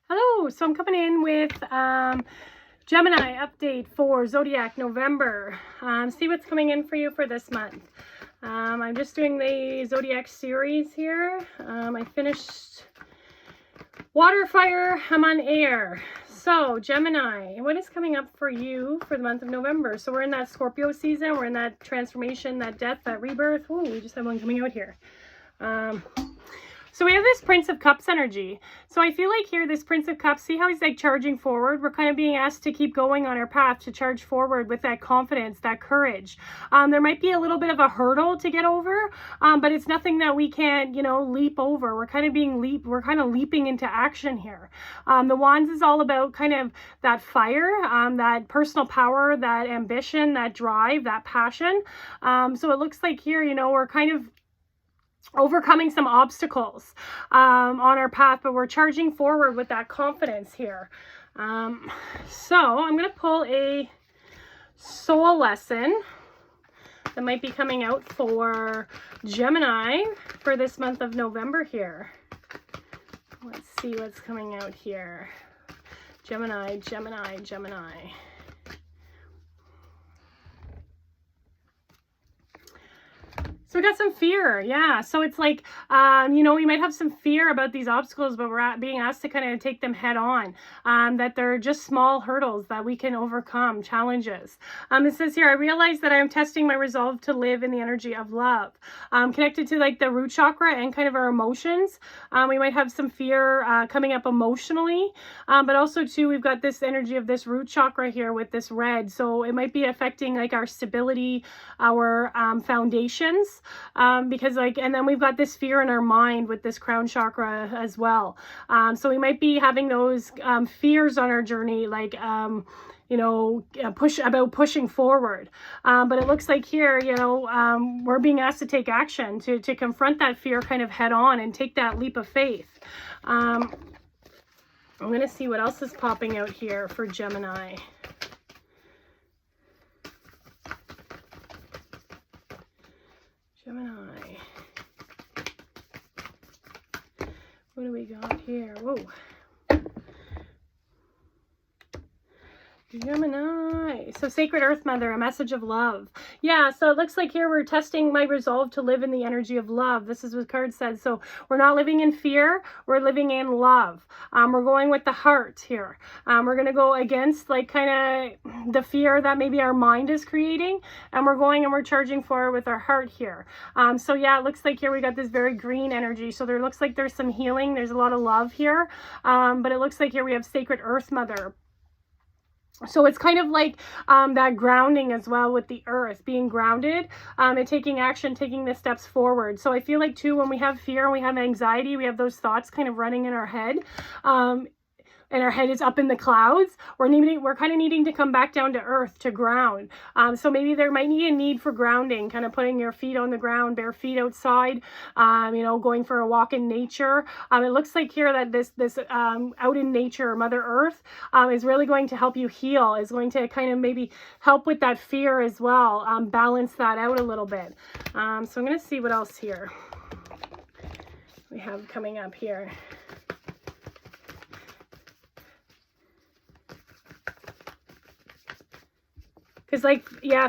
Hello, so I'm coming in with Gemini update for Zodiac November. See what's coming in for you for this month. I'm just doing the Zodiac series here. I finished water, fire, I'm on air. So Gemini, what is coming up for you for the month of November? So we're in that Scorpio season. We're in that transformation, that death, that rebirth. Ooh, we just have one coming out here. So we have this Prince of Cups energy. So I feel like here, this Prince of Cups, see how he's like charging forward? We're kind of being asked to keep going on our path, to charge forward with that confidence, that courage. There might be a little bit of a hurdle to get over, but it's nothing that we can't, leap over. We're kind of leaping into action here. The Wands is all about kind of that fire, that personal power, that ambition, that drive, that passion. So it looks like here, we're kind of overcoming some obstacles on our path, but we're charging forward with that confidence here. So I'm going to pull a soul lesson that might be coming out for Gemini for this month of November here. Let's see what's coming out here. Gemini. So we got some fear, yeah. So it's like, we might have some fear about these obstacles, but we're being asked to kind of take them head on, that they're just small hurdles that we can overcome, challenges. It says here, I realize that I am testing my resolve to live in the energy of love. Connected to like the root chakra and kind of our emotions. We might have some fear coming up emotionally, but also too, we've got this energy of this root chakra here with this red. So it might be affecting like our stability, our foundations. Because and then we've got this fear in our mind with this crown chakra as well. So we might be having those fears on our journey, like, pushing forward. But it looks like here, we're being asked to take action, to confront that fear kind of head on and take that leap of faith. I'm going to see what else is popping out here for Gemini. Gemini. What do we got here? Whoa. Gemini. So Sacred Earth Mother, a message of love. Yeah, so it looks like here we're testing my resolve to live in the energy of love. This is what the card says. So we're not living in fear, we're living in love. We're going with the heart here. We're going to go against like kind of the fear that maybe our mind is creating, and we're charging forward with our heart here. So yeah, it looks like here we got this very green energy. So there looks like there's some healing. There's a lot of love here. But it looks like here we have Sacred Earth Mother. So it's kind of like that grounding as well with the earth, being grounded and taking action, taking the steps forward. So I feel like too, when we have fear and we have anxiety, we have those thoughts kind of running in our head. And our head is up in the clouds, we're kind of needing to come back down to earth, to ground. So maybe there might be a need for grounding, kind of putting your feet on the ground, bare feet outside, going for a walk in nature. It looks like here that this out in nature, Mother Earth, is really going to help you heal, is going to kind of maybe help with that fear as well, balance that out a little bit. So I'm going to see what else here we have coming up here. Because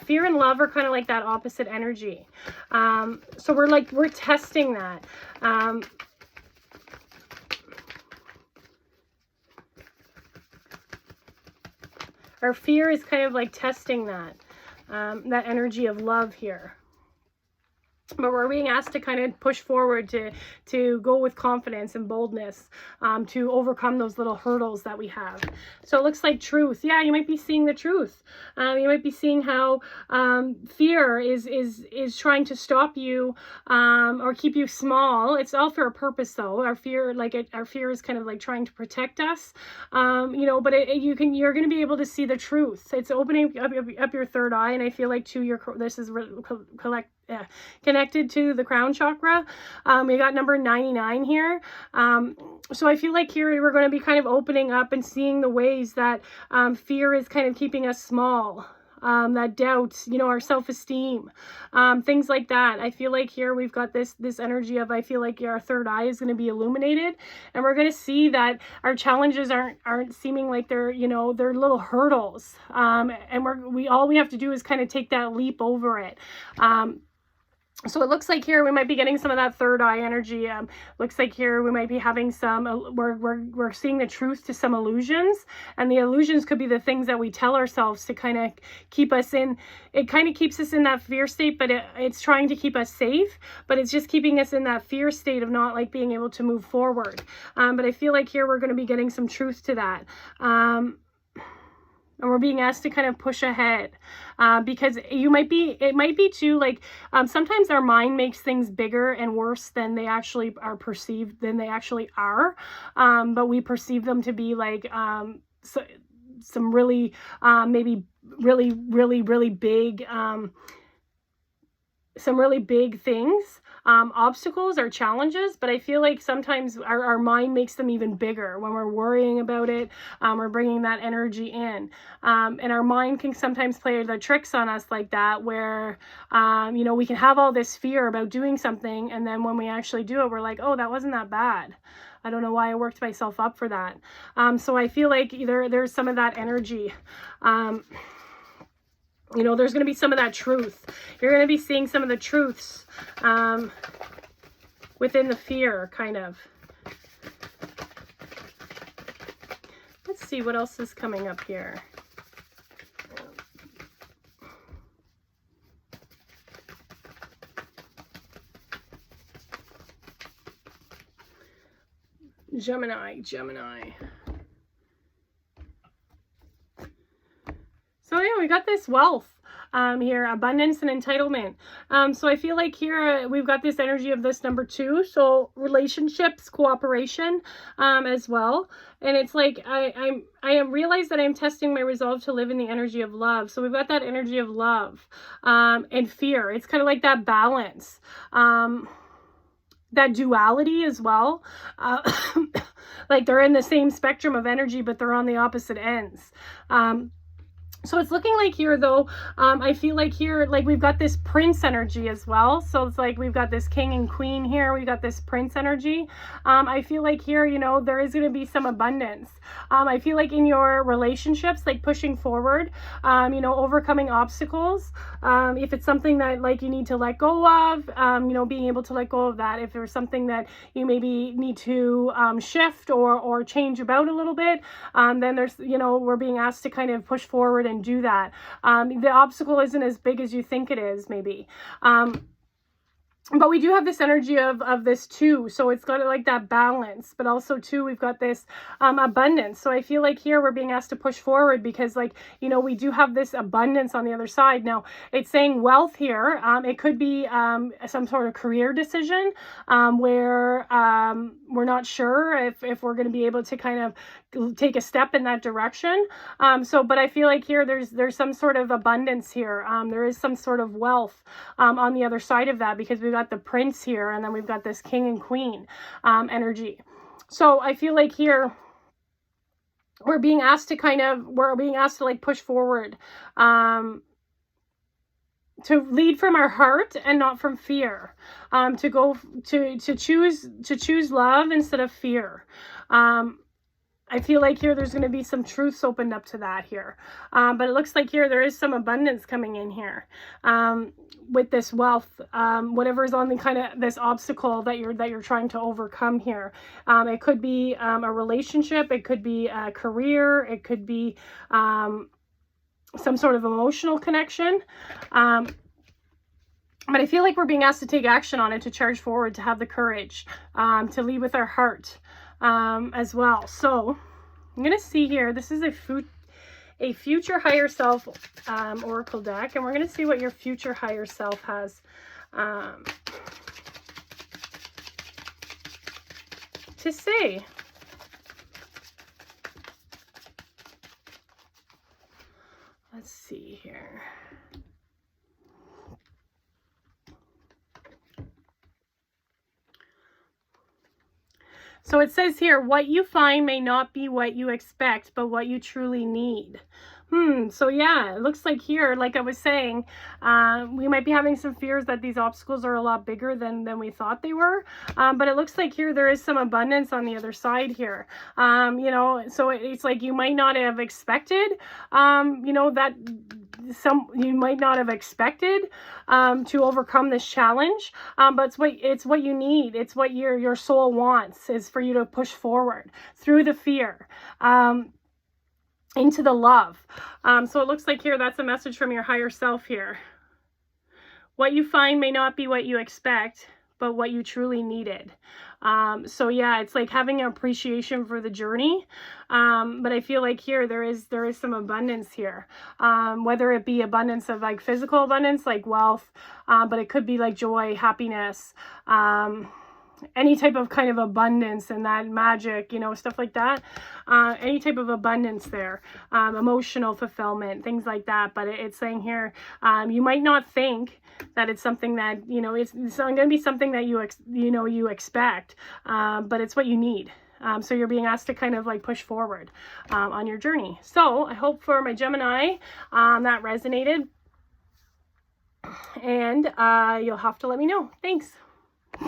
fear and love are kind of like that opposite energy. So we're testing that. Our fear is kind of like testing that energy of love here. But we're being asked to kind of push forward, to go with confidence and boldness, to overcome those little hurdles that we have. So it looks like truth. Yeah, you might be seeing the truth. You might be seeing how fear is trying to stop you or keep you small. It's all for a purpose, though. Our fear is kind of like trying to protect us. But you're going to be able to see the truth. It's opening up your third eye, and I feel like too, this is connected to the crown chakra. We got number 99 here. So I feel like here we're going to be kind of opening up and seeing the ways that fear is kind of keeping us small. that doubt, you know, our self-esteem, things like that. I feel like here we've got this energy of, I feel like our third eye is going to be illuminated, and we're going to see that our challenges aren't seeming like they're, you know, they're little hurdles, and all we have to do is kind of take that leap over it. So it looks like here we might be getting some of that third eye energy. Looks like here we might be having some, we're seeing the truth to some illusions, and the illusions could be the things that we tell ourselves to kind of keep us in, it kind of keeps us in that fear state, but it's trying to keep us safe, but it's just keeping us in that fear state of not like being able to move forward. But I feel like here we're going to be getting some truth to that. And we're being asked to kind of push ahead, because it might be too, like, sometimes our mind makes things bigger and worse than they actually are perceived, than they actually are. But we perceive them to be like, some really, maybe really big, some really big things, obstacles or challenges, but I feel like sometimes our mind makes them even bigger when we're worrying about it. We're bringing that energy in, and our mind can sometimes play the tricks on us like that, where, you know, we can have all this fear about doing something, and then when we actually do it, we're like, oh, that wasn't that bad. I don't know why I worked myself up for that. So I feel like there's some of that energy. You know, there's going to be some of that truth. You're going to be seeing some of the truths within the fear, kind of. Let's see what else is coming up here. Gemini. So yeah, we got this wealth here, abundance and entitlement. So I feel like here we've got this energy of this number 2, so relationships, cooperation, as well. And it's like I realize that I'm testing my resolve to live in the energy of love. So we've got that energy of love, and fear. It's kind of like that balance, that duality as well. Like they're in the same spectrum of energy, but they're on the opposite ends. So it's looking like here, though, I feel like here, like we've got this prince energy as well. So it's like we've got this king and queen here. We've got this prince energy. I feel like here, you know, there is going to be some abundance. I feel like in your relationships, like pushing forward, you know, overcoming obstacles. If it's something that like you need to let go of, you know, being able to let go of that. If there's something that you maybe need to shift or change about a little bit, then there's, you know, we're being asked to kind of push forward and do that. The obstacle isn't as big as you think it is, maybe. But we do have this energy of this 2, so it's got like that balance, but also too we've got this abundance. So I feel like here we're being asked to push forward because, like, you know, we do have this abundance on the other side. Now it's saying wealth here. It could be some sort of career decision, where we're not sure if we're going to be able to kind of take a step in that direction. But I feel like here there's some sort of abundance here. There is some sort of wealth on the other side of that, because we've got the prince here, and then we've got this king and queen energy. So I feel like here we're being asked to like push forward, to lead from our heart and not from fear, to choose love instead of fear. I feel like here there's going to be some truths opened up to that here. But it looks like here there is some abundance coming in here, with this wealth, whatever is on the kind of this obstacle that you're trying to overcome here. It could be a relationship, it could be a career, it could be some sort of emotional connection. But I feel like we're being asked to take action on it, to charge forward, to have the courage, to lead with our heart, as well. So I'm going to see here, this is a future higher self oracle deck, and we're going to see what your future higher self has to say. Let's see here. So it says here, what you find may not be what you expect, but what you truly need. So yeah, it looks like here, like I was saying, we might be having some fears that these obstacles are a lot bigger than we thought they were. But it looks like here there is some abundance on the other side here. You know, so it's like you might not have expected, you know, that you might not have expected to overcome this challenge, but it's what you need. It's what your soul wants, is for you to push forward through the fear. Into the love. So it looks like here that's a message from your higher self here. What you find may not be what you expect, but what you truly needed. So yeah, it's like having an appreciation for the journey. But I feel like here there is some abundance here. Whether it be abundance of like physical abundance, like wealth, but it could be like joy, happiness, any type of kind of abundance and that magic, you know, stuff like that. Any type of abundance there, emotional fulfillment, things like that. But it's saying here, you might not think that it's something that, you know, it's going to be something that you expect, but it's what you need. So you're being asked to kind of like push forward on your journey. So I hope for my Gemini that resonated, and you'll have to let me know. Thanks.